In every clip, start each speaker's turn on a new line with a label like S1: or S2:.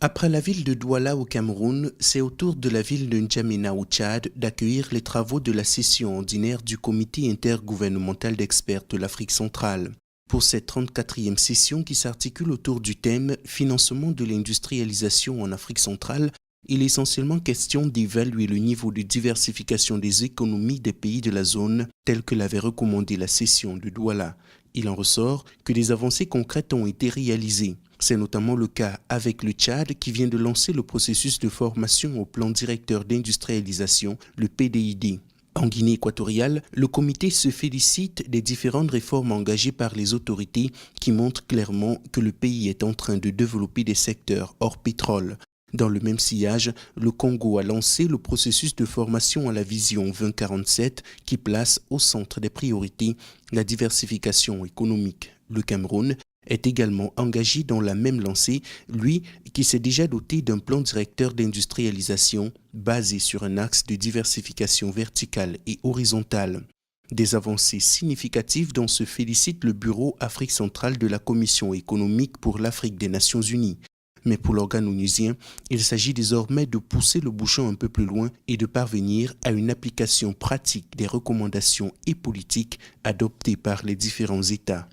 S1: Après la ville de Douala au Cameroun, c'est au tour de la ville de N'Djamena au Tchad d'accueillir les travaux de la session ordinaire du comité intergouvernemental d'experts de l'Afrique centrale. Pour cette 34e session qui s'articule autour du thème « Financement de l'industrialisation en Afrique centrale », il est essentiellement question d'évaluer le niveau de diversification des économies des pays de la zone tel que l'avait recommandé la session de Douala. Il en ressort que des avancées concrètes ont été réalisées. C'est notamment le cas avec le Tchad qui vient de lancer le processus de formation au plan directeur d'industrialisation, le PDID. En Guinée équatoriale, le comité se félicite des différentes réformes engagées par les autorités qui montrent clairement que le pays est en train de développer des secteurs hors pétrole. Dans le même sillage, le Congo a lancé le processus de formation à la vision 2047 qui place au centre des priorités la diversification économique. Le Cameroun est également engagé dans la même lancée, lui qui s'est déjà doté d'un plan directeur d'industrialisation basé sur un axe de diversification verticale et horizontale. Des avancées significatives dont se félicite le Bureau Afrique centrale de la Commission économique pour l'Afrique des Nations Unies. Mais pour l'organe onusien, il s'agit désormais de pousser le bouchon un peu plus loin et de parvenir à une application pratique des recommandations et politiques adoptées par les différents États.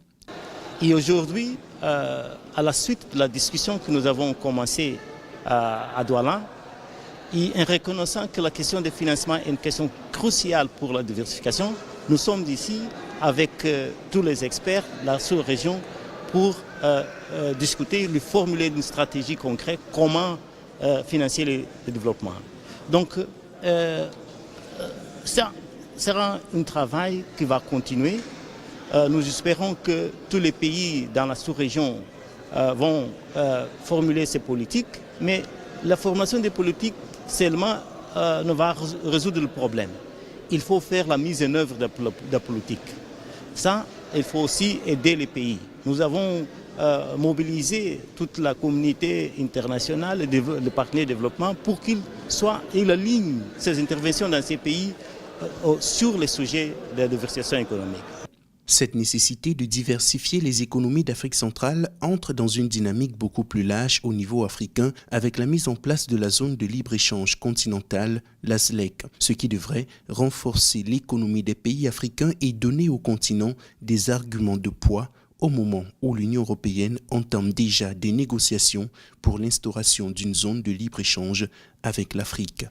S2: Et aujourd'hui, à la suite de la discussion que nous avons commencée à Douala, et en reconnaissant que la question des financements est une question cruciale pour la diversification, nous sommes ici avec tous les experts de la sous-région pour discuter, lui formuler une stratégie concrète, comment financer le développement. Donc, ça sera un travail qui va continuer. Nous espérons que tous les pays dans la sous-région vont formuler ces politiques, mais la formation des politiques seulement ne va résoudre le problème. Il faut faire la mise en œuvre de la politique. Ça, il faut aussi aider les pays. Nous avons mobilisé toute la communauté internationale, les partenaires de développement, pour qu'ils alignent ces interventions dans ces pays sur les sujets de la diversification économique.
S1: Cette nécessité de diversifier les économies d'Afrique centrale entre dans une dynamique beaucoup plus large au niveau africain avec la mise en place de la zone de libre-échange continentale, la ZLEC, ce qui devrait renforcer l'économie des pays africains et donner au continent des arguments de poids au moment où l'Union européenne entame déjà des négociations pour l'instauration d'une zone de libre-échange avec l'Afrique.